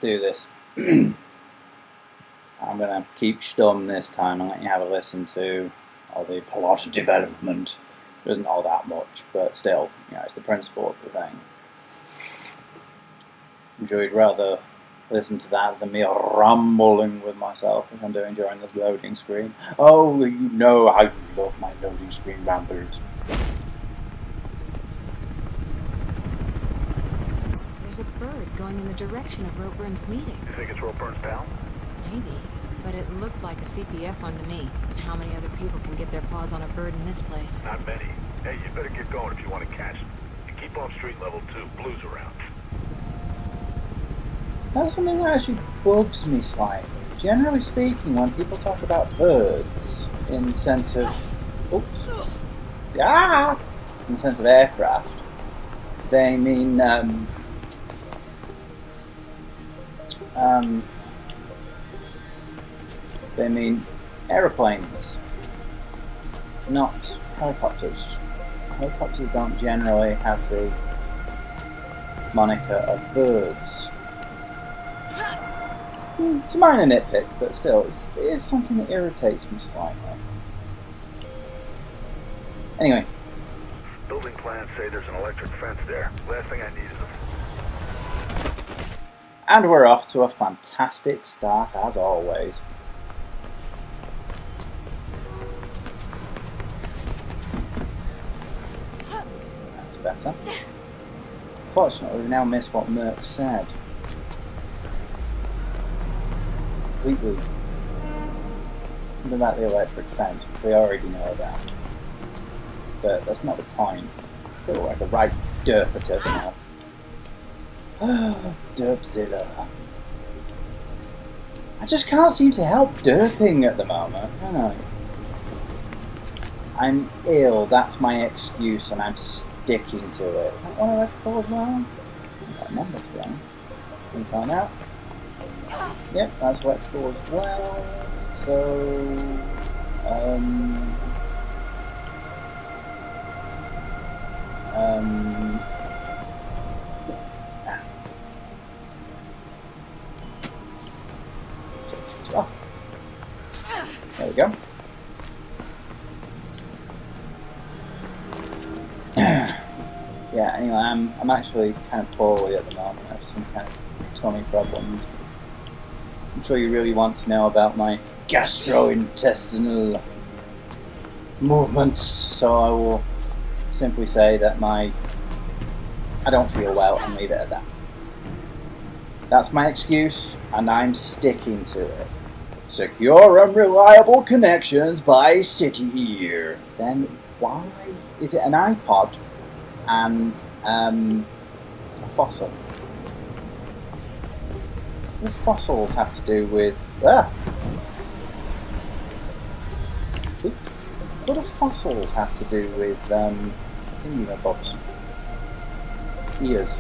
do this. I'm gonna keep stum this time and let you have a listen to all the plot development. It isn't all that much, but still, you know, it's the principle of the thing. I'm sure you'd rather listen to that than me rambling with myself, as I'm doing during this loading screen. Oh, you know how you love my loading screen rambles. There's a bird going in the direction of Roburn's meeting. You think it's Roburn's pal? Maybe, but it looked like a CPF one to me. And how many other people can get their paws on a bird in this place? Not many. Hey, you better get going if you want to catch them. And keep off street level 2. Blue's around. That's something that actually bugs me slightly. Generally speaking, when people talk about birds in the sense of... Oops. Yeah! In the sense of aircraft, they mean... they mean aeroplanes, not helicopters. Helicopters don't generally have the moniker of birds. It's a minor nitpick, but still, it is something that irritates me slightly. Anyway. Building plans say there's an electric fence there. Last thing I need is a... And we're off to a fantastic start, as always. That's better. Fortunately, we've now missed what Merc said. Completely. Something about the electric fence, which we already know about. But that's not the point. I feel like a right derpicus now. Derpzilla. I just can't seem to help derping at the moment, can I? I'm ill, that's my excuse, and I'm sticking to it. Is that one electrical as well? I can't remember, to be honest. Can we find out? Yep, that's electrical as well. So, off. There we go. Yeah, anyway, I'm actually kind of poorly at the moment. I have some kind of tummy problems. I'm sure you really want to know about my gastrointestinal movements, so I will simply say that I don't feel well and leave it at that. That's my excuse, and I'm sticking to it. Secure and reliable connections by City here. Then why is it an iPod and a fossil? What do fossils have to do with... Oops. What do fossils have to do with thingy-mabobs? Ears.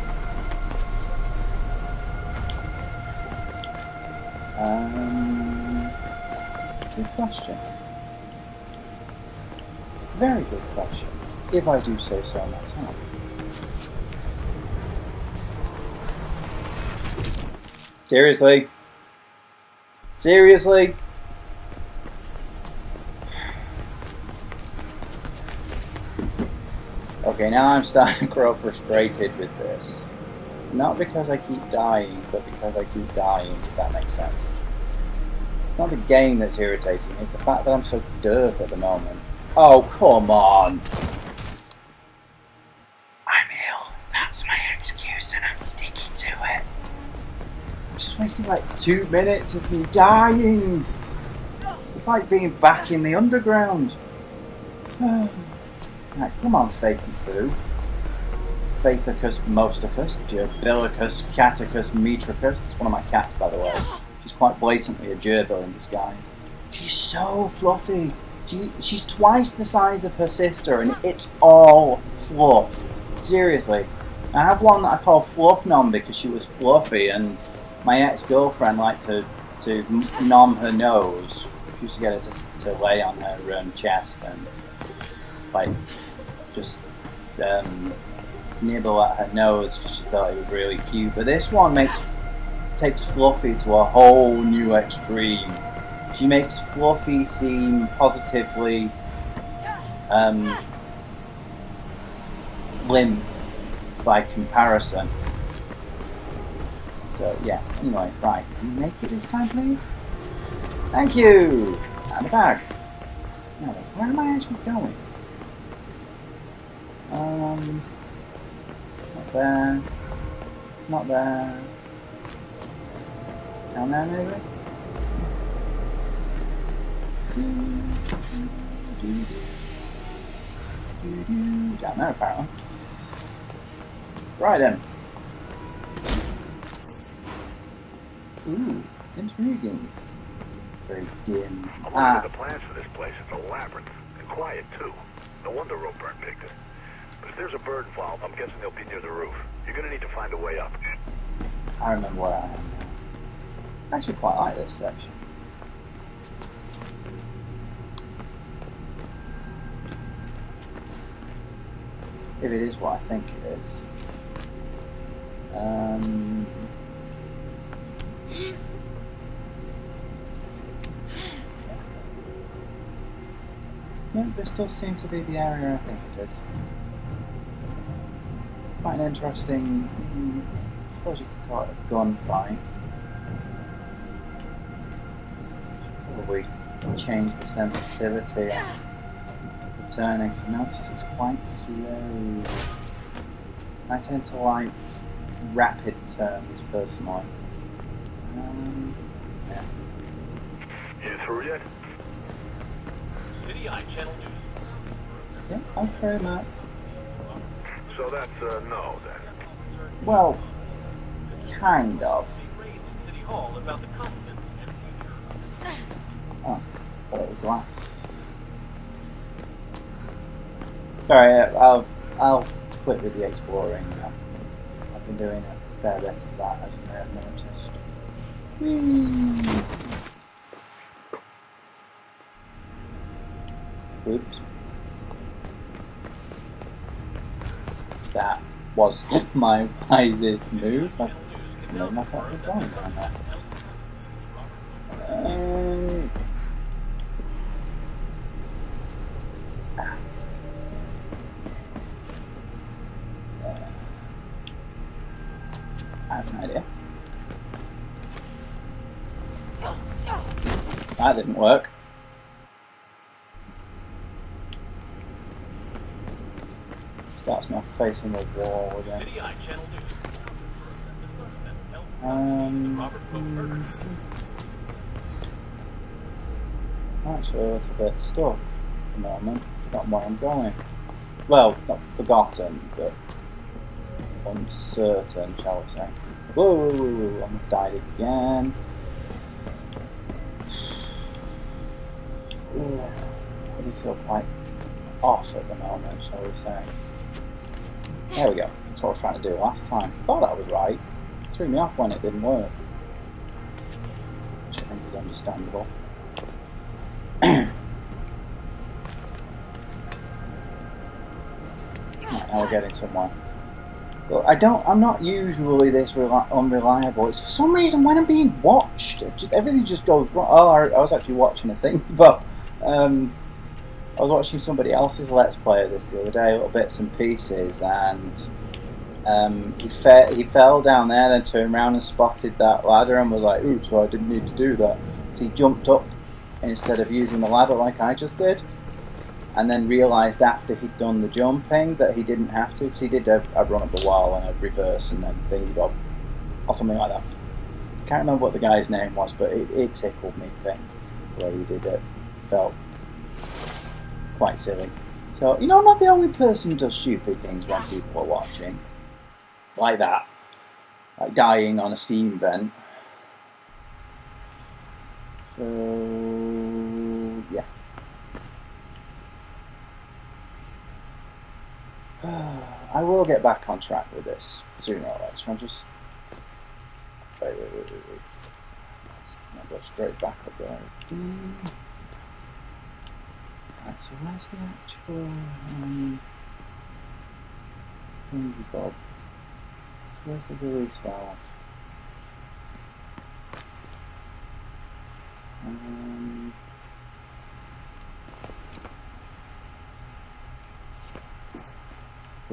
Good question. Very good question, if I do say so myself. Seriously? Seriously? Okay, now I'm starting to grow frustrated with this. Not because I keep dying, but because I keep dying, if that makes sense. It's not the game that's irritating, it's the fact that I'm so derp at the moment. Oh, come on! I'm ill, that's my excuse, and I'm sticking to it. I'm just wasting like 2 minutes of me dying! It's like being back in the underground. Right, come on, fakey foo. Faithicus, Mosticus, Gerbilicus, Caticus, Metricus. That's one of my cats, by the way. She's quite blatantly a gerbil in disguise. She's so fluffy. She's twice the size of her sister, and it's all fluff. Seriously. I have one that I call Fluff Nom because she was fluffy, and my ex-girlfriend liked to nom her nose. She used to get her to lay on her chest and like just nibble at her nose because she thought it was really cute. But this one takes takes Fluffy to a whole new extreme. She makes Fluffy seem positively limp by comparison. So yes, anyway, right. Can you make it this time, please? Thank you! And the bag. Now, where am I actually going? Not there. Not there. Down there, maybe? Down there, apparently. Right then. Ooh, intriguing. Very dim. I'm looking at the plans for this place. It's a labyrinth. And quiet, too. No wonder Ropeburn picked it. But if there's a bird valve, I'm guessing they'll be near the roof. You're gonna need to find a way up. I remember where I am now. I actually quite like this section. If it is what I think it is. Yeah, this does seem to be the area I think it is. Quite an interesting, I suppose you could call it a gunfight. Probably change the sensitivity of the turning, so notice it's quite slow. I tend to like rapid turns personally. Yeah. You through yet? City Eye Channel News. Yeah, I'm through, Matt. So that's no, then. Well, kind of. City Hall about the continent and future. Oh, thought it was glass. Sorry, I'll quit with the exploring now. I've been doing a fair bit of that, as you may have noticed. Whee! Oops. That was my wisest move. I didn't know my thought was going down there. I have an idea. That didn't work. Starts me off facing the wall again. City Eye Channel News. Actually, a little bit stuck at the moment. Forgotten where I'm going. Well, not forgotten, but uncertain, shall we say. Whoa, whoa, whoa, whoa. Almost died again. Ooh, I really feel quite off at the moment, shall we say. There we go. That's what I was trying to do last time. Thought that was right. It threw me off when it didn't work. Which I think is understandable. Right, now we're getting somewhere. But I'm not usually this unreliable. It's for some reason when I'm being watched, everything just goes wrong. Oh, I was actually watching a thing, but I was watching somebody else's Let's Play of this the other day, little bits and pieces, and he fell down there, then turned around and spotted that ladder and was like, oops, well, I didn't need to do that. So he jumped up instead of using the ladder like I just did, and then realised after he'd done the jumping that he didn't have to, because he did a run up the wall and a reverse and then thingy bob, or something like that. Can't remember what the guy's name was, but it tickled me, I think, the way he did it. Felt quite silly. So, you know, I'm not the only person who does stupid things when people are watching. Like that. Like dying on a steam vent. So, yeah. I will get back on track with this sooner or later. I'm just... Wait. I'll go straight back up there. Right, so where's the actual thingy bob? So where's the release valve?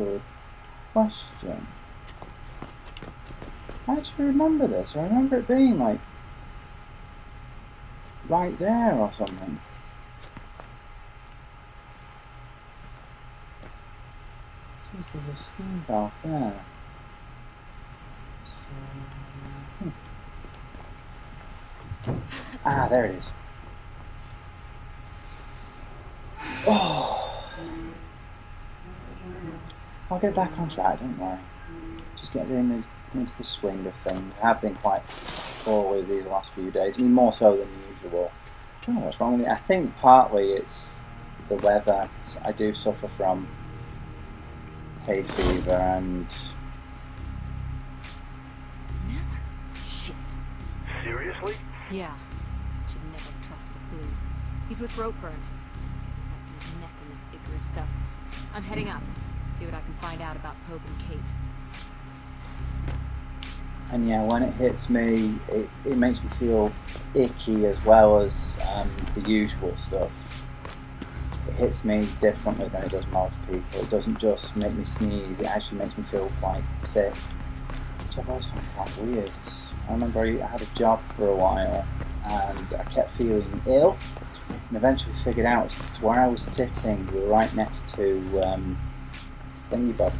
good question. I actually remember this. I remember it being like right there or something. Seems there's a steam valve there. So, ah, there it is. Oh, I'll get back on track, don't worry. Just get into the swing of things. I have been quite poor with these last few days. I mean, more so than usual. I don't know what's wrong with it. I think partly it's the weather. I do suffer from hay fever and... Miller. Shit. Seriously? Yeah. Should never have trusted a blue. He's with Ropeburn. He's up to his neck in this Icarus stuff. I'm heading up. See what I can find out about Pope and Kate. And yeah, when it hits me, it makes me feel icky as well as the usual stuff. It hits me differently than it does most people. It doesn't just make me sneeze, it actually makes me feel quite sick, which I've always found quite weird. I remember I had a job for a while and I kept feeling ill and eventually figured out it's where I was sitting. We were right next to Thingy Bob.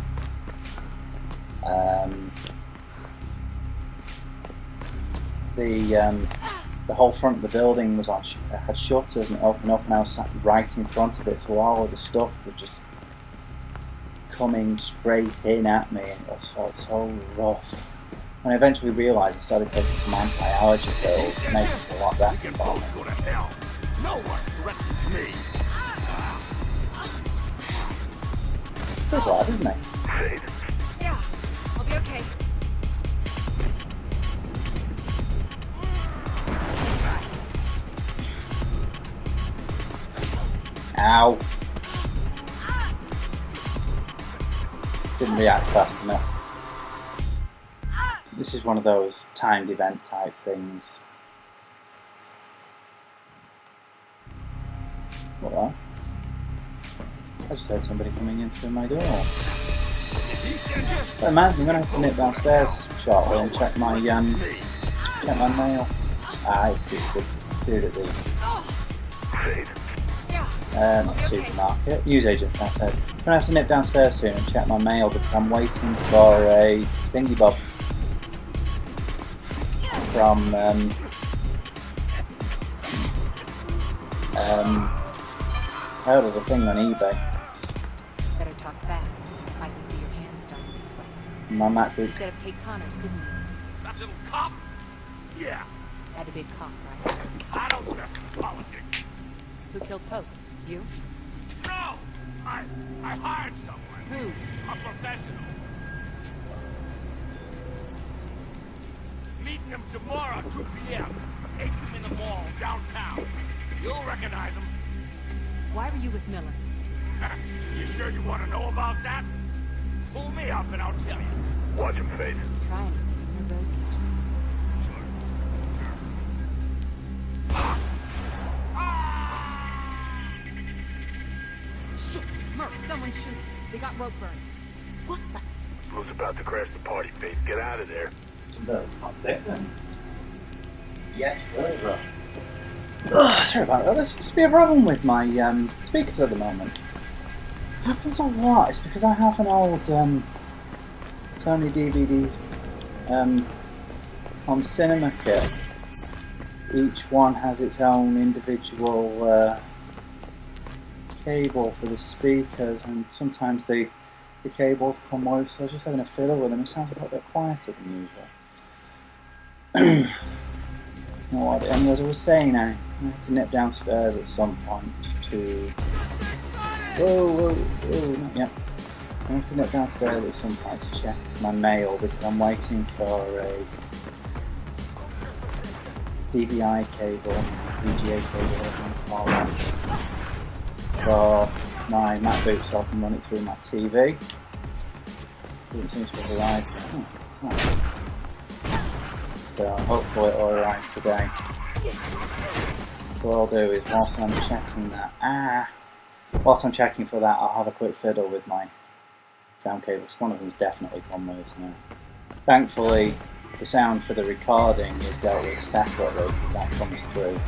The whole front of the building was on had shutters and it opened up, and I was sat right in front of it, so all of the stuff was just coming straight in at me, and it was so rough. And I eventually realised I started taking some anti-allergy pills to make it feel a lot better for me. Go to hell. No one threatens me. Pretty bad, isn't it? Faith. Yeah. I'll be okay. Ow. Didn't react fast enough. This is one of those timed event type things. What? I just heard somebody coming in through my door. That reminds me, I'm going to have to nip downstairs shortly and check my mail. Ah, it's the dude at the Faith. not supermarket, newsagent downstairs. I'm going to have to nip downstairs soon and check my mail because I'm waiting for a thingy bob from I ordered a thing on eBay. Better talk fast. I can see your hands starting to sweat. My You MacBook. said of Kate Connors, didn't you? That little cop? Yeah. Had a big cough, right? I don't mess with politics. Who killed Pope? You? No! I hired someone. Who? A professional. Meeting him tomorrow, 2 p.m. 8 in the mall, downtown. You'll recognize him. Why were you with Miller? You sure you want to know about that? Pull me up and I'll tell you. Watch him, Faith. Try anything. You're both. Shit! Murph, someone's shooting. They got Ropeburn. What the? Blue's about to crash the party, Faith. Get out of there. Yes, very rough. Sorry about that. There seems to be a problem with my speakers at the moment. It happens a lot. It's because I have an old Sony DVD home cinema kit. Each one has its own individual cable for the speakers, and sometimes the cables come loose, so I was just having a fiddle with them. It sounds a little bit quieter than usual. Anyways, I was saying I have to nip downstairs at some point to... Whoa, not yet. I have to nip downstairs at some point to check my mail because I'm waiting for a DVI cable, VGA cable, whatever you want to call that, for my MacBook so I can run it through my TV. Doesn't seem to have arrived. Oh, it's not. So hopefully it'll arrive today. What I'll do is whilst I'm checking that, whilst I'm checking for that, I'll have a quick fiddle with my sound cables. One of them's definitely gone loose now. Thankfully, the sound for the recording is dealt with separately. That comes through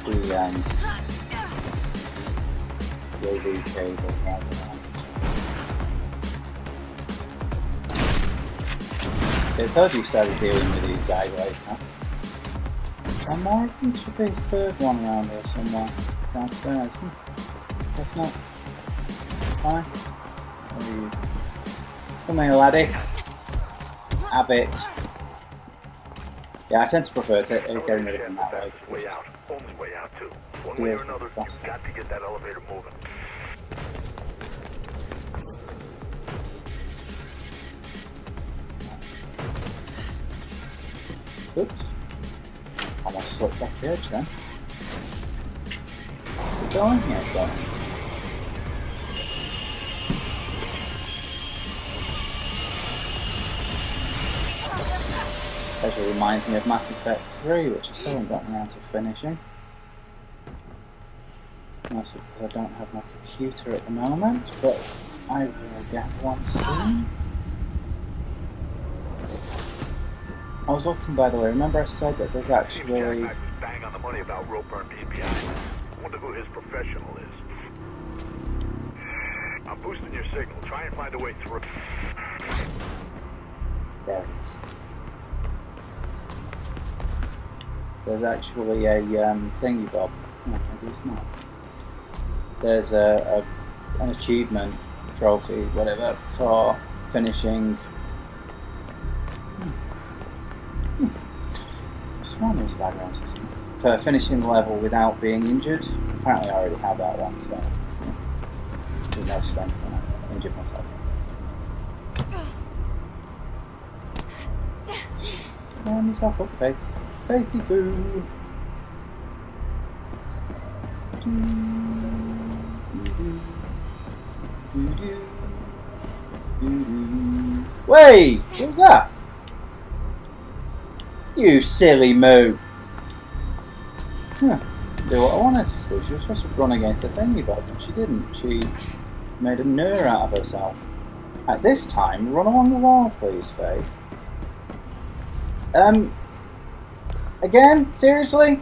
the AV cable rather than. I told you started dealing with these guys later. One more, I think should be a third one around here somewhere. Downstairs. If not, fine. Come here, laddie. Have it. Yeah, I tend to prefer getting rid of them that way. Way out. Only way out too. One way or another, you've got to get that elevator moving. Oops. Almost slipped off the edge then. What's going here, though? Actually reminds me of Mass Effect 3, which I still haven't gotten around to finishing. Mostly because I don't have my computer at the moment, but I will get one soon. I was looking, by the way, remember I said that there's actually... Jack was bang on the money about Ropeburn being behind. Wonder who his professional is. I'm boosting your signal. Try and find a way through. There it is. There's actually a thingy bob. No, maybe it's not. There's an achievement trophy, whatever, for finishing. Swan is background system. For finishing the level without being injured. Apparently, I already have that one, so there's no sense when I injured myself. Turn yourself up, Faith. Faithy Foo. Wait! What was that? You silly moo! Huh. Do what I wanted to do. She was supposed to run against the thingy bob, but she didn't. She made a ner out of herself. At this time, run along the wall, please, Faith. Again? Seriously?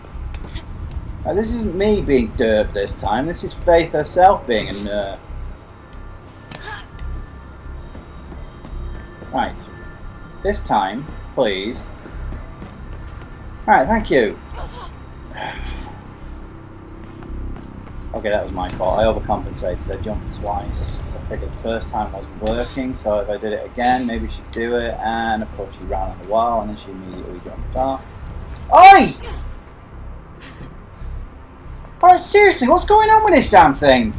This isn't me being derp this time, this is Faith herself being a nerd. Right. This time, please. Alright, thank you. Okay, that was my fault. I overcompensated. I jumped twice because I figured the first time wasn't working, so if I did it again, maybe she'd do it, and of course she ran on the wall and then she immediately jumped off. Oi! Alright, seriously, what's going on with this damn thing?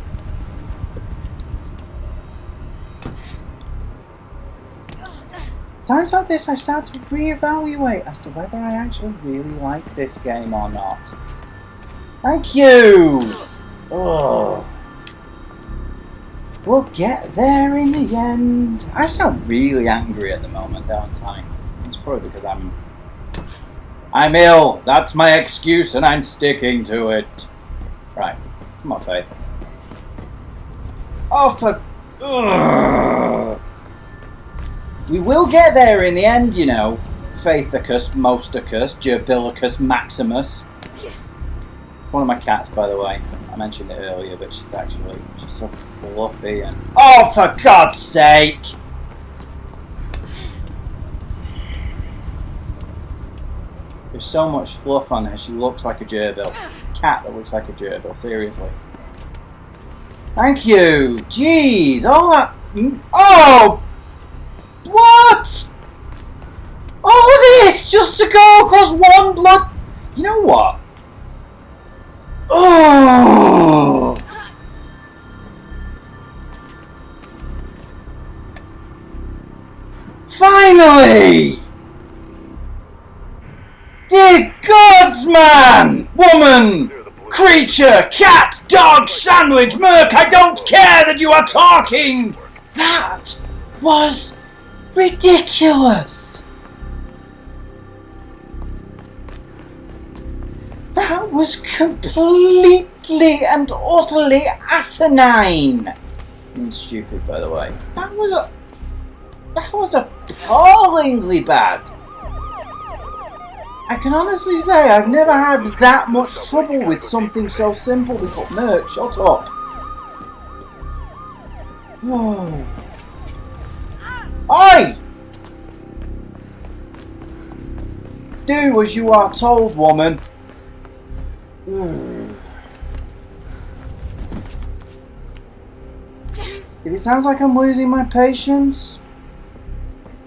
Times like this I start to reevaluate as to whether I actually really like this game or not. Thank you! Ugh. We'll get there in the end. I sound really angry at the moment, don't I? It's probably because I'm ill. That's my excuse and I'm sticking to it. Right. Come on, Faith. Oh, for... Ugh. We will get there in the end, you know. Faithicus, Mosticus, Gerbilicus, Maximus. One of my cats, by the way. I mentioned it earlier, but she's so fluffy and... Oh, for God's sake! There's so much fluff on her, she looks like a gerbil. Cat that looks like a gerbil, seriously. Thank you! Jeez! All that... Oh! What? All this just to go across one blood... You know what? Oh! Finally! Dear gods, man! Woman! Creature! Cat! Dog! Sandwich! Merc! I don't care that you are talking! That was ridiculous! That was completely and utterly asinine! Being stupid, by the way. That was appallingly bad. I can honestly say I've never had that much trouble with something so simple. We got merch. Shut up. Whoa. Oi! Do as you are told, woman. If it sounds like I'm losing my patience,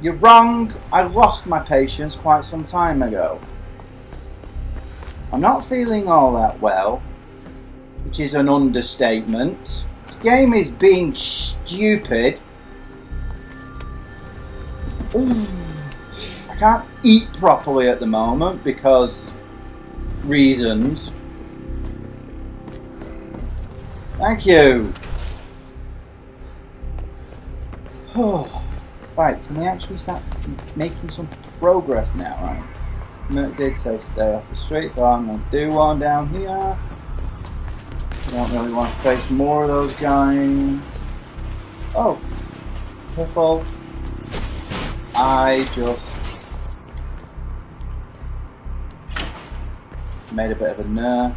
you're wrong. I lost my patience quite some time ago. I'm not feeling all that well, which is an understatement. The game is being stupid. I can't eat properly at the moment because reasons. Thank you. Right, can we actually start making some progress now, right? Merc did say stay off the street, so I'm going to do one down here. I don't really want to face more of those guys. Oh, careful. I just made a bit of a nerf.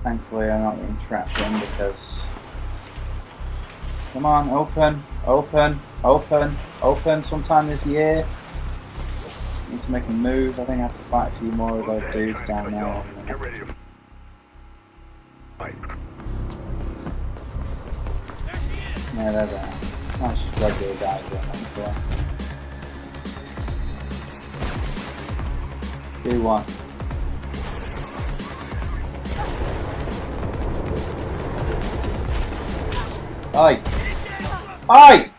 Thankfully I'm not getting trapped in because... Come on, open, open, open, open sometime this year. Need to make a move. I think I have to fight a few more of those dudes down there. Get ready to fight. Yeah, they're there. That's just regular guys, I think. Do one. Oi! Oi!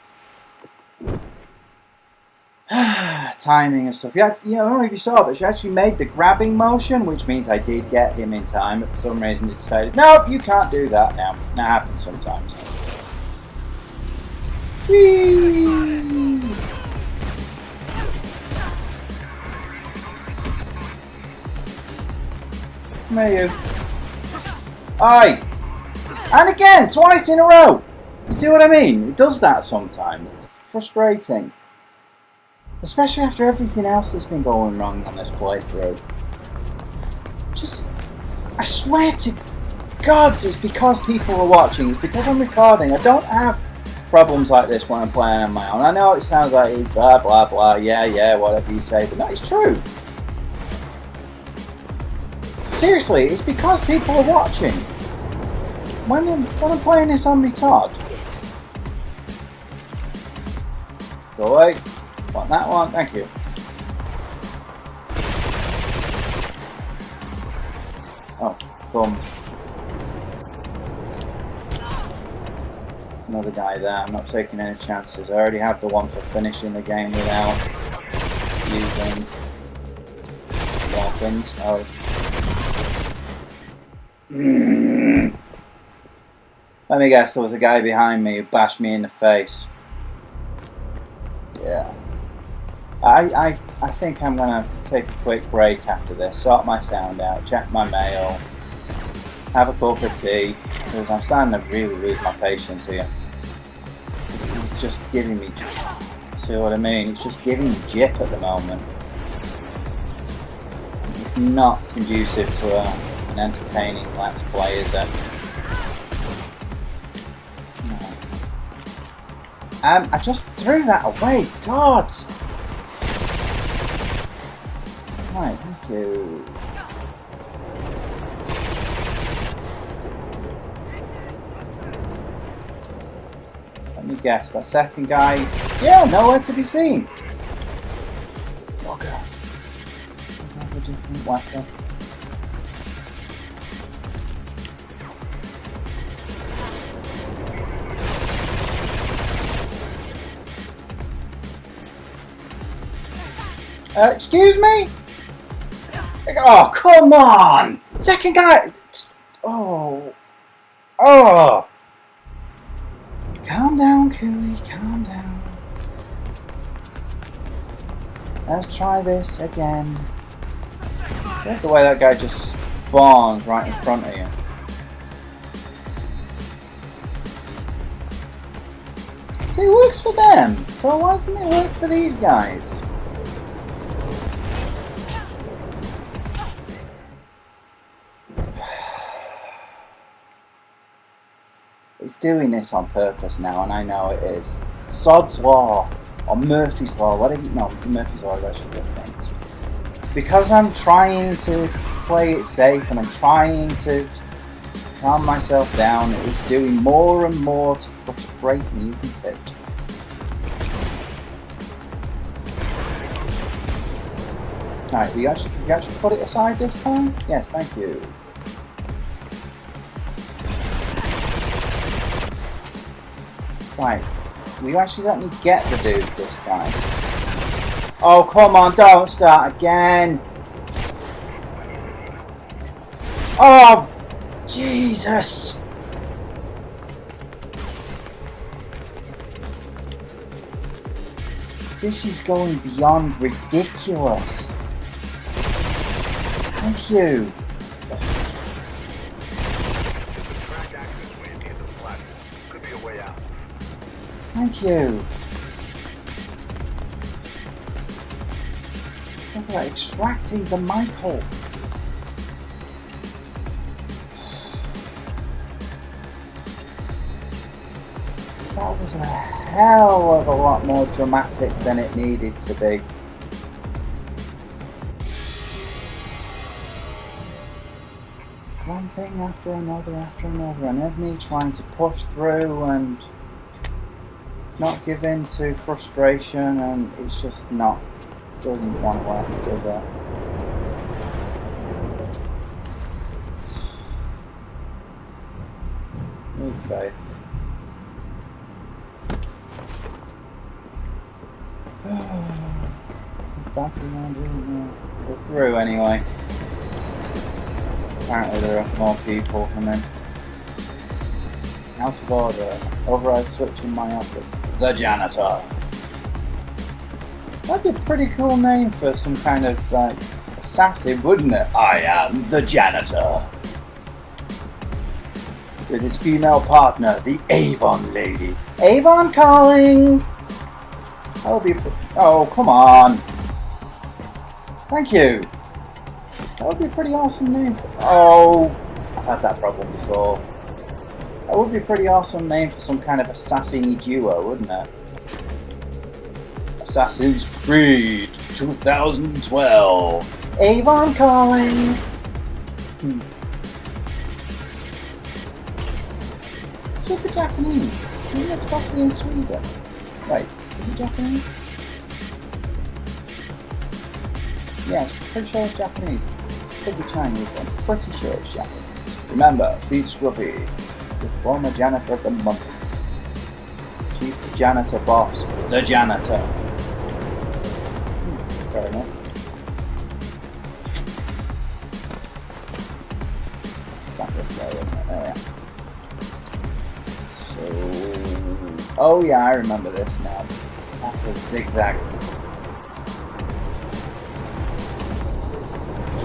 Timing and stuff. Yeah, you know, I don't know if you saw, but she actually made the grabbing motion, which means I did get him in time. But for some reason, it decided, nope, you can't do that now. That happens sometimes. Whee! Come here, you. Oi! And again, twice in a row! You see what I mean? It does that sometimes. It's frustrating. Especially after everything else that's been going wrong on this playthrough. I swear to God, it's because people are watching. It's because I'm recording. I don't have problems like this when I'm playing on my own. I know it sounds like it's blah blah blah, yeah, whatever you say, but no, it's true. Seriously, it's because people are watching. When I'm playing this on me Todd. Go away. Want that one? Thank you. Oh, boom. Another guy there. I'm not taking any chances. I already have the one for finishing the game without using weapons. Oh. Let me guess, there was a guy behind me who bashed me in the face. Yeah. I think I'm gonna take a quick break after this, sort my sound out, check my mail, have a cup of tea, because I'm starting to really lose my patience here. It's just giving me, see what I mean? It's just giving me jip at the moment. It's not conducive to an entertaining Let's Play, is it? I just threw that away, God! Right, thank you. Let me guess, that second guy, yeah, nowhere to be seen. Okay. Have a different weapon. Excuse me? Oh, come on! Second guy! Oh. Oh! Calm down, Cooey, calm down. Let's try this again. Look at the way that guy just spawns right in front of you. It works for them, so why doesn't it work for these guys? It's doing this on purpose now, and I know it is. Sod's Law, or Murphy's Law, whatever. No, Murphy's Law is actually different. Because I'm trying to play it safe, and I'm trying to calm myself down, it is doing more and more to frustrate me, isn't it? Alright, you actually put it aside this time? Yes, thank you. Right, will you actually let me get the dude this time? Oh, come on, don't start again! Oh, Jesus! This is going beyond ridiculous. Thank you. Track access way into the platform. Could be a way out. Thank you. Look at that, extracting the mic hole. That was a hell of a lot more dramatic than it needed to be. One thing after another, and Edney trying to push through and not give in to frustration, and it's just not, doesn't want to work, does it? Need faith. Back around here, we're through anyway. Apparently there are more people, and then out of order, override switch in my office. The janitor. That'd be a pretty cool name for some kind of like assassin, wouldn't it? I am the janitor. With his female partner, the Avon lady. Avon calling! That would be. Oh, come on. Thank you. That would be a pretty awesome name for... Oh, I've had that problem before. That would be a pretty awesome name for some kind of assassin duo, wouldn't it? Assassin's Creed 2012. Avon calling. So the Japanese. Isn't this supposed to be in Sweden? Wait, is it Japanese? Yes, pretty sure it's Japanese. Could be Chinese, but I'm pretty sure it's Japanese. Remember, feed Scruffy, the former janitor of the month. Chief janitor boss, the janitor. Fair enough. Back this way, isn't it? There we are. So... Oh yeah, I remember this now. That's a zigzag.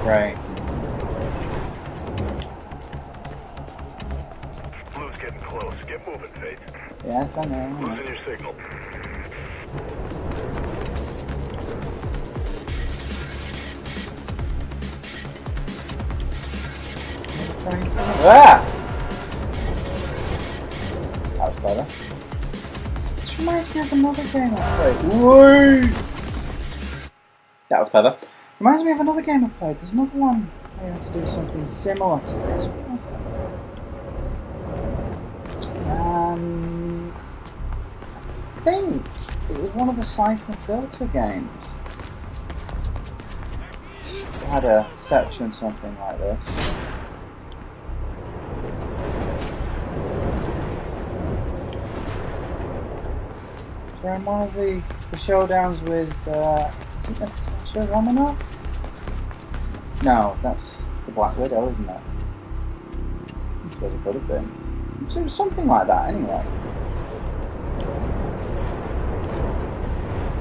Right. Blue's getting close. Get moving, Faith. Yes, I know. Losing your signal. Ah! That was clever. This reminds me of another game I played. Wait! That was clever. Reminds me of another game I played. There's another one where you have to do something similar to this. What was that? I think it was one of the Siphon Filter games. It had a section something like this. So in one of the showdowns with, I think that's Romanov? No, that's the Black Widow, isn't it? I suppose it could have been. So it was something like that, anyway.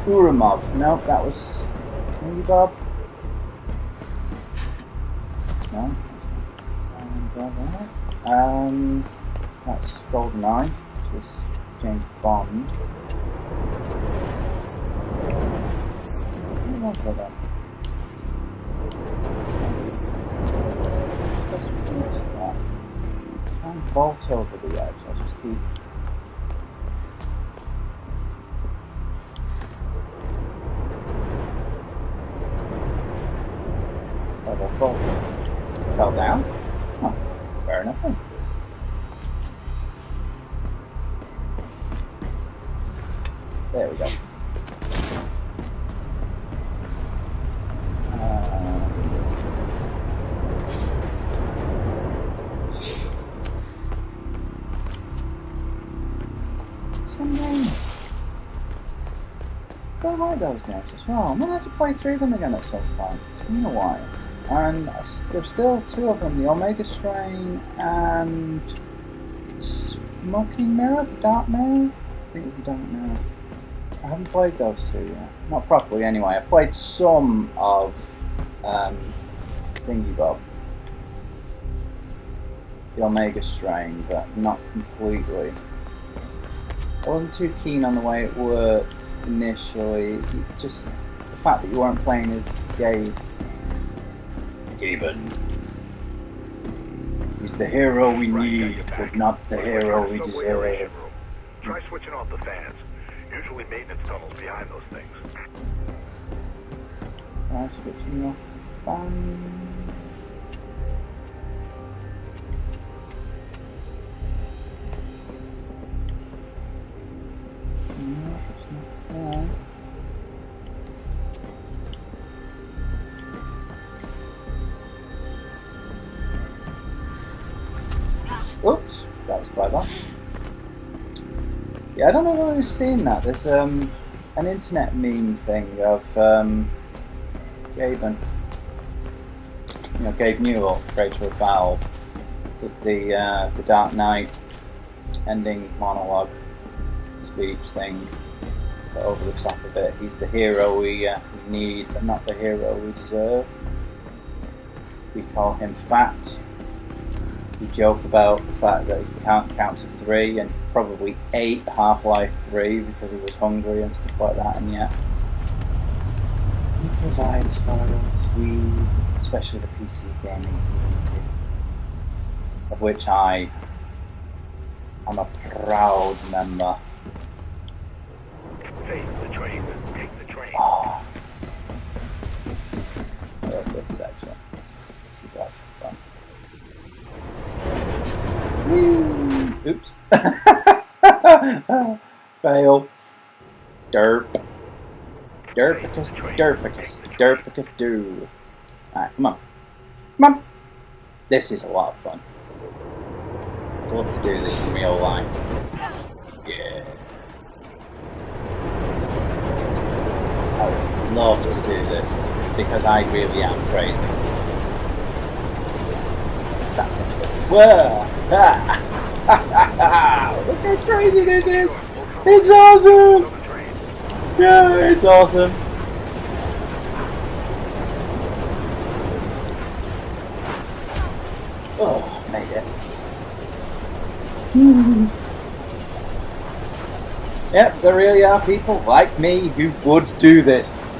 Uramov. Nope, that was Thingy Bob. No. That's GoldenEye, which is James Bond. Who was that? Try and vault over the edge. I'll just keep. Level 4. Fell down? Oh, fair enough then. There we go. I like those games as well. I'm going to have to play through them again at some point. It's been a while. And there's still 2 of them, the Omega Strain and Smoking Mirror, the Dark Mirror? I think it was the Dark Mirror. I haven't played those 2 yet. Not properly anyway. I played some of Thingy Bob. The Omega Strain, but not completely. I wasn't too keen on the way it worked initially. Just the fact that you weren't playing as Gaben. He's the hero we need, but not the hero we deserve. Try switching off the fans. Usually maintenance tunnels behind those things. Try switching off the fan. No, it's not there. Oops, that was clever. Yeah, I don't know if you've seen that. There's an internet meme thing of Gaben. You know, Gabe Newell, creator of Valve, with the Dark Knight ending monologue speech thing. But over the top of it, he's the hero we need, but not the hero we deserve. We call him fat. We joke about the fact that he can't count to 3, and he probably ate Half-Life 3 because he was hungry and stuff like that, and yet he provides for us, especially the PC gaming community, of which I am a proud member. Take the train. Take the train. Oh, I love this section. This is awesome fun. Whee! Oops. Fail. Derp. Derpicus do. Alright, come on. Come on. This is a lot of fun. I'd love to do this in real life. Yeah. I would love to do this because I really am crazy. That's it. Whoa! Look how crazy this is! It's awesome! Yeah, it's awesome! Oh, made it. Yep, there really are people like me who would do this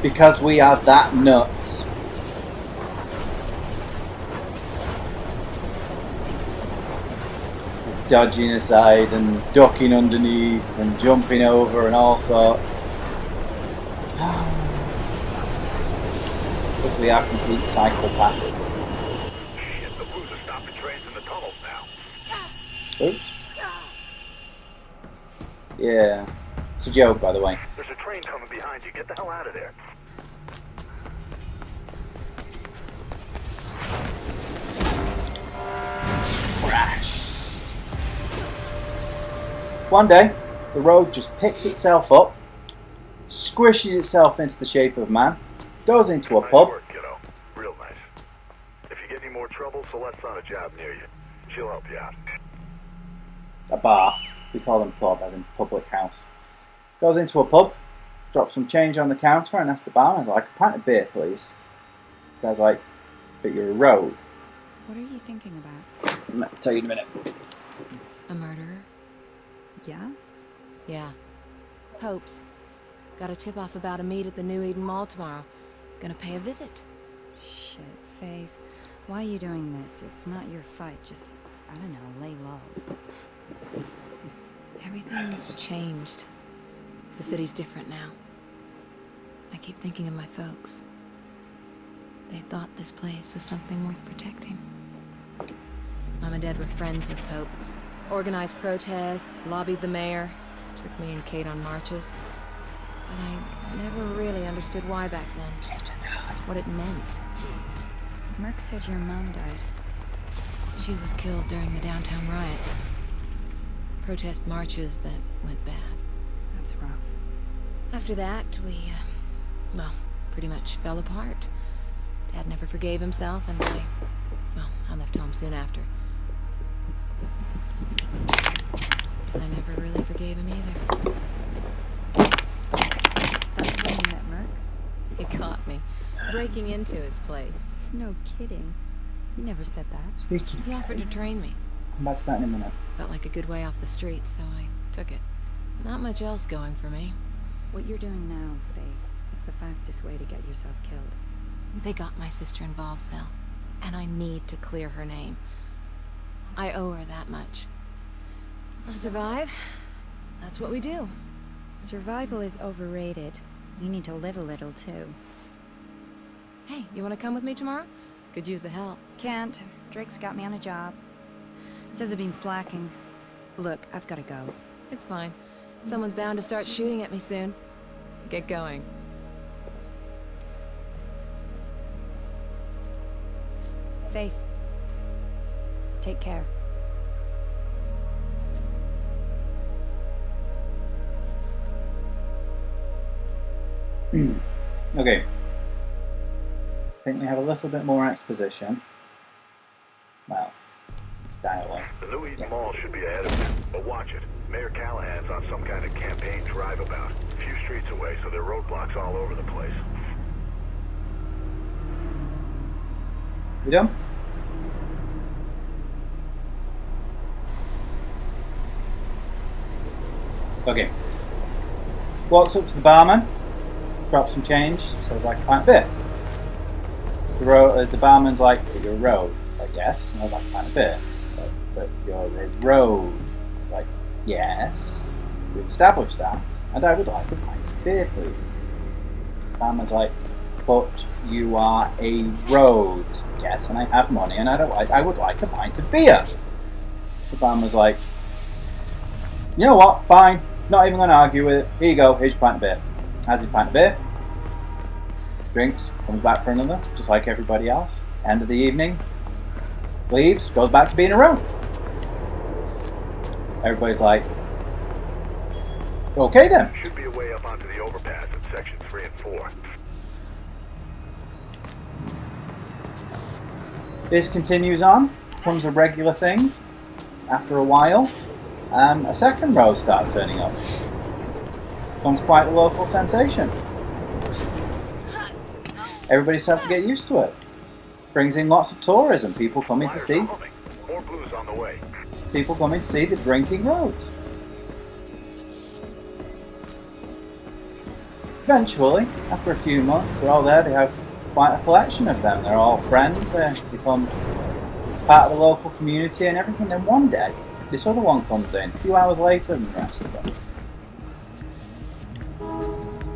because we are that nuts. Dodging aside and ducking underneath and jumping over and all sorts. Because we are complete psychopaths. Shit, the Blues are stopping trains in the tunnels now. Oops. Yeah. It's a joke, by the way. There's a train coming behind you. Get the hell out of there. Crash. One day, the road just picks itself up, squishes itself into the shape of man, goes into a Nice pub. work, kiddo. Real nice. If you get any more trouble, Celeste's on a job near you. She'll help you out. A bar. We call them pub, as in public house. Goes into a pub, drops some change on the counter, and asks the barman, like, a pint of beer, please. The guy's like, but you're a rogue. What are you thinking about? I'll tell you in a minute. A murderer? Yeah? Yeah. Pope's. Got a tip-off about a meet at the New Eden Mall tomorrow. Gonna pay a visit. Shit, Faith. Why are you doing this? It's not your fight. Just, I don't know, lay low. Everything's changed. The city's different now. I keep thinking of my folks. They thought this place was something worth protecting. Mom and Dad were friends with Pope. Organized protests, lobbied the mayor, took me and Kate on marches. But I never really understood why back then. What it meant. Merc said your mom died. She was killed during the downtown riots. Protest marches that went bad. That's rough. After that, we, well, pretty much fell apart. Dad never forgave himself, and I left home soon after. Guess I never really forgave him either. That's when you met Merc? He caught me, breaking into his place. No kidding. You never said that. Speaking He offered to train me. come back to that in a minute. Felt like a good way off the street, so I took it. Not much else going for me. What you're doing now, Faith, is the fastest way to get yourself killed. They got my sister involved, Sel. And I need to clear her name. I owe her that much. I'll survive. That's what we do. Survival is overrated. You need to live a little, too. Hey, you want to come with me tomorrow? Could use the help. Can't. Drake's got me on a job. Says I've been slacking. Look, I've gotta go. It's fine. Someone's bound to start shooting at me soon. Get going. Faith. Take care. Okay. I think we have a little bit more exposition. Well, dialogue. The New Eden Mall should be ahead of you, but watch it. Mayor Callahan's on some kind of campaign drive-about. A few streets away, so there are roadblocks all over the place. You done? Okay. Walks up to the barman, drops some change, says like a pint of beer. The barman's like, "You're a road." Like, yes. And I was like, "A pint of beer." But you're a road. Like, yes. We established that, and I would like a pint of beer, please. The barman's like, "But you are a road." Yes, and I have money, and I would like a pint of beer. The barman's like, "You know what? Fine. Not even going to argue with it. Here you go. Here's your pint of beer." Has his pint of beer. Drinks. Comes back for another, just like everybody else. End of the evening. Leaves. Goes back to being a road. Everybody's like, "Okay then." There should be a way up onto the overpass in section 3 and 4. This continues on. Becomes a regular thing. After a while, a second road starts turning up. Becomes quite the local sensation. Everybody starts to get used to it. Brings in lots of tourism. People coming to see. More booze on the way. People coming to see the drinking roads. Eventually, after a few months, they're all there. They have quite a collection of them. They're all friends. They become part of the local community and everything. Then one day, this other one comes in a few hours later than the rest of them.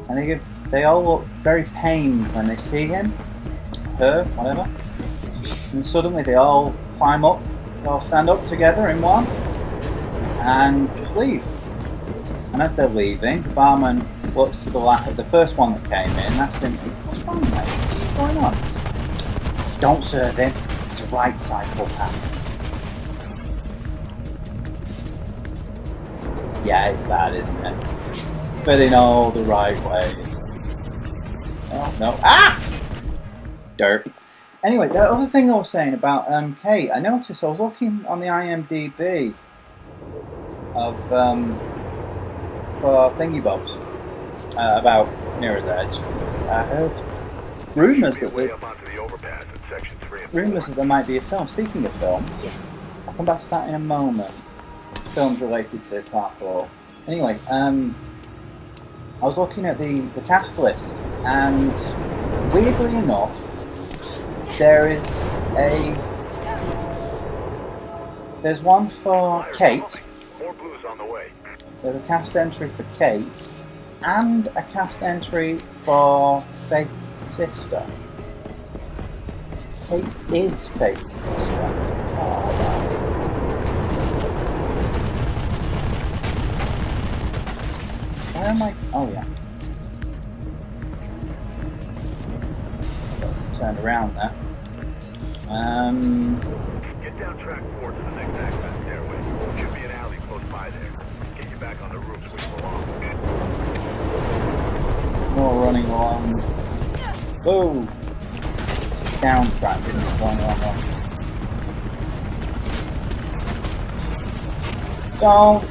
And they all look very pained when they see him, her, whatever. And suddenly they all climb up, they all stand up together in one, and just leave. And as they're leaving, the barman looks to the first one that came in and asks him, "What's wrong, mate? What's going on?" "Don't serve him, it's a right psychopath." Yeah, it's bad, isn't it? But in all the right ways. Oh, no. Ah! Derp. Anyway, the other thing I was saying about Kate, I noticed I was looking on the IMDb of for Thingy Bobs about Mirror's Edge. I heard rumours that there might be a film. Speaking of films, I'll come back to that in a moment. films related to parkour. Anyway, I was looking at the cast list, and weirdly enough, there's one for Kate. More blues on the way. There's a cast entry for Kate, and a cast entry for Faith's sister. Kate is Faith's sister. Where am I? Oh yeah. Turned around there. Get down track 4 to the next access stairway. Should be an alley close by there. Get you back on the roofs where you belong. More running along. Whoa! It's a down track, isn't it? Going on. Don't!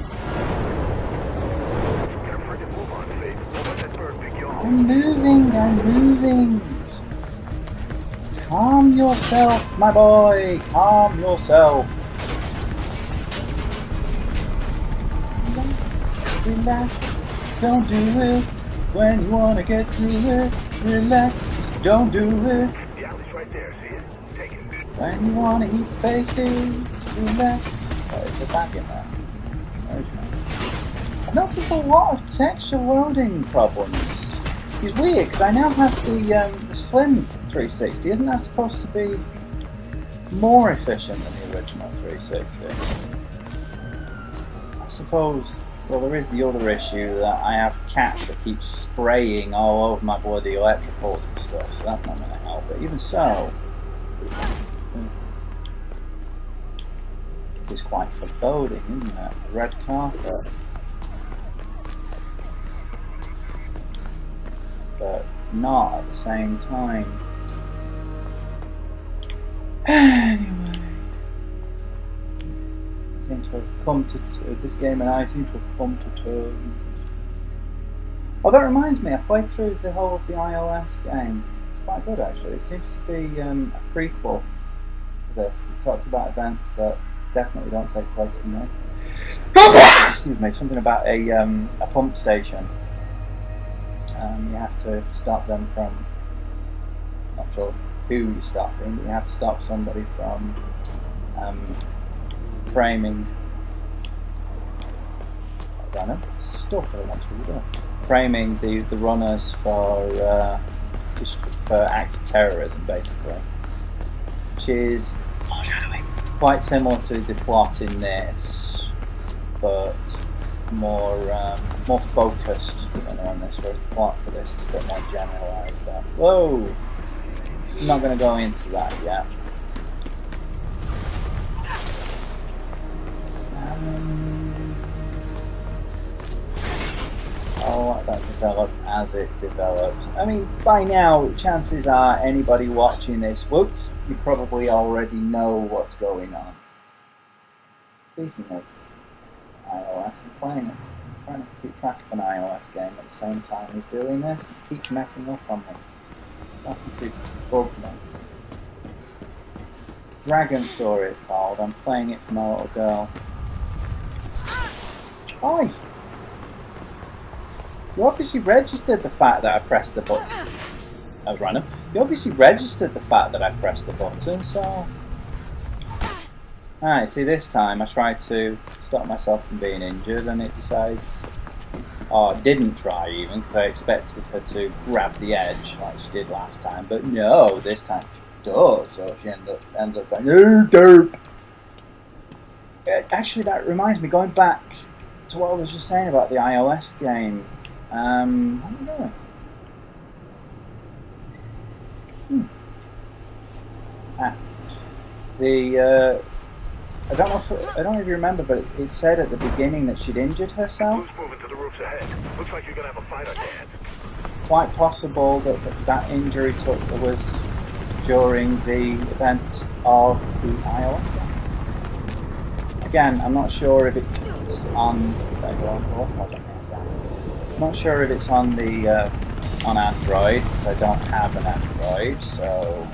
Gotta friggin' move on, Faith. Don't let that bird pick you off. I'm moving! Calm yourself, my boy! Calm yourself! Relax, don't do it. When you wanna get through it, relax, don't do it. The alley's right there, see it? Take it. When you wanna eat faces, relax. Oh, it's back in there. I've noticed a lot of texture loading problems. It's weird because I now have the Slim 360. Isn't that supposed to be more efficient than the original 360? I suppose. Well, there is the other issue that I have cats that keep spraying all over my bloody electricals and stuff, so that's not going to help. But even so, it's quite foreboding, isn't it? A red carpet. But not at the same time. Anyway. Seem to have come to this game, and I seem to have come to terms. Oh, that reminds me, I played through the whole of the iOS game. It's quite good actually. It seems to be a prequel to this. It talks about events that definitely don't take place in this. Excuse me. Something about a pump station. You have to stop them from. Not sure who you're stopping, but you have to stop somebody from. Framing stuff I want to do. Framing the runners for acts of terrorism, basically, which is quite similar to the plot in this, but more focused on this. Whereas the plot for this is a bit more generalised. Whoa! I'm not going to go into that yet. I'll let that develop as it develops. I mean, by now, chances are anybody watching this, whoops, you probably already know what's going on. Speaking of iOS, I'm playing it. I'm trying to keep track of an iOS game at the same time as doing this. It keeps messing up on me. Starting to bug me. Dragon Story it's called. I'm playing it for my little girl. Oi! You obviously registered the fact that I pressed the button. That was random. You obviously registered the fact that I pressed the button, so... Alright, see this time I tried to stop myself from being injured and it decides... Oh, I didn't try even, because I expected her to grab the edge like she did last time, but no, this time she does, so she ends up going, "Oh, derp!" Actually, that reminds me, going back to what I was just saying about the iOS game. What am I doing? I don't know if you remember, but it said at the beginning that she'd injured herself. Who's moving to the roofs ahead? Looks like you're gonna have a fight on your hands. Quite possible that injury was during the events of the iOS game. Again, I'm not sure if it's on. I'm not sure if it's on the on Android, because I don't have an Android, so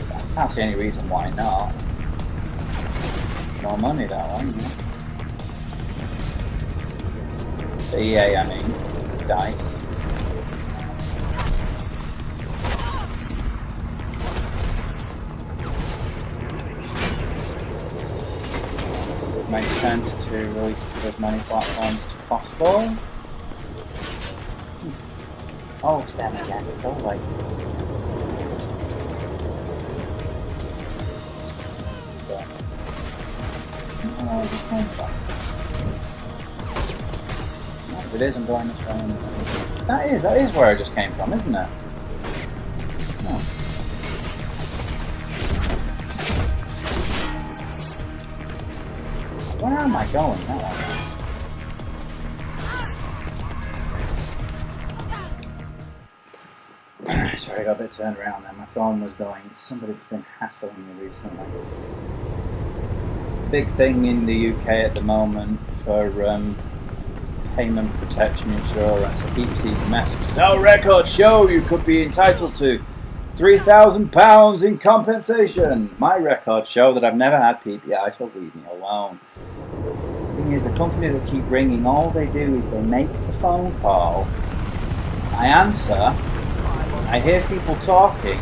I can't see any reason why not. more money that way, yeah. The EA, I mean, dice. It makes sense to release as many platforms as possible. Oh, damn it, yeah, go away. If it is, I'm going this way. That is where I just came from, isn't it? Oh. Where am I going? That one. Sorry, I got a bit turned around there. My phone was going. Somebody's been hassling me recently. Big thing in the UK at the moment for payment protection insurance. I keep seeing messages. Our records show you could be entitled to £3,000 in compensation. My records show that I've never had PPI, so leave me alone. The thing is, the company that keep ringing, all they do is they make the phone call. I answer. I hear people talking.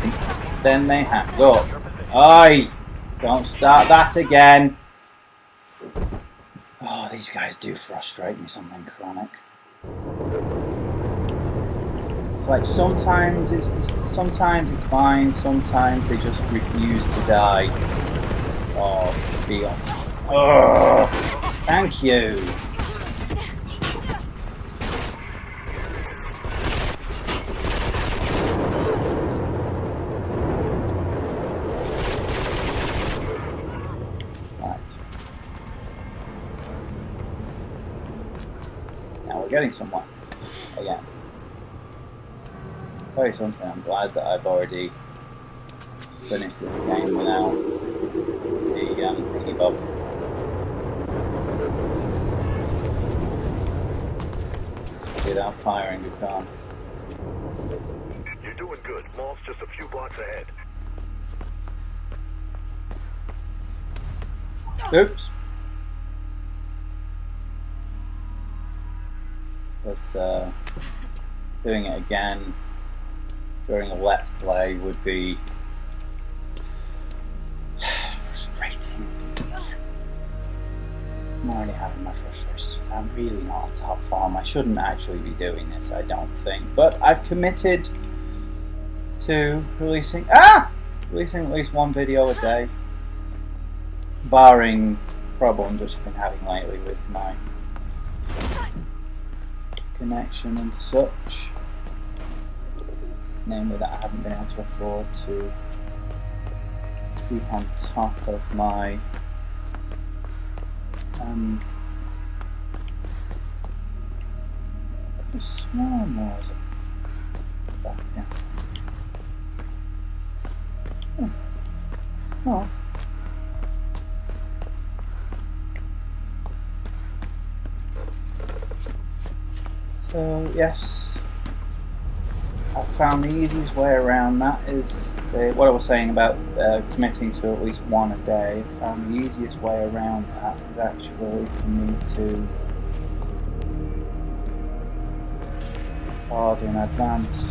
Then they hang up. Oi! Don't start that again. Oh, these guys do frustrate me, something chronic. It's like sometimes it's fine, sometimes they just refuse to die or be on. Oh, thank you. Getting somewhere again. Very something. I'm glad that I've already finished this game without the thingy bob. Without firing a gun. You're doing good. Mall's just a few blocks ahead. Oops. Because doing it again during a let's play would be frustrating. I'm already having my frustrations with that. I'm really not on top form. I shouldn't actually be doing this, I don't think. But I've committed to releasing at least one video a day, barring problems which I've been having lately with my connection and such, namely that I haven't been able to afford to keep on top of my the small nose back down. Oh. So yes, I found the easiest way around that is what I was saying about committing to at least one a day. I found the easiest way around that is actually for me to record in advance.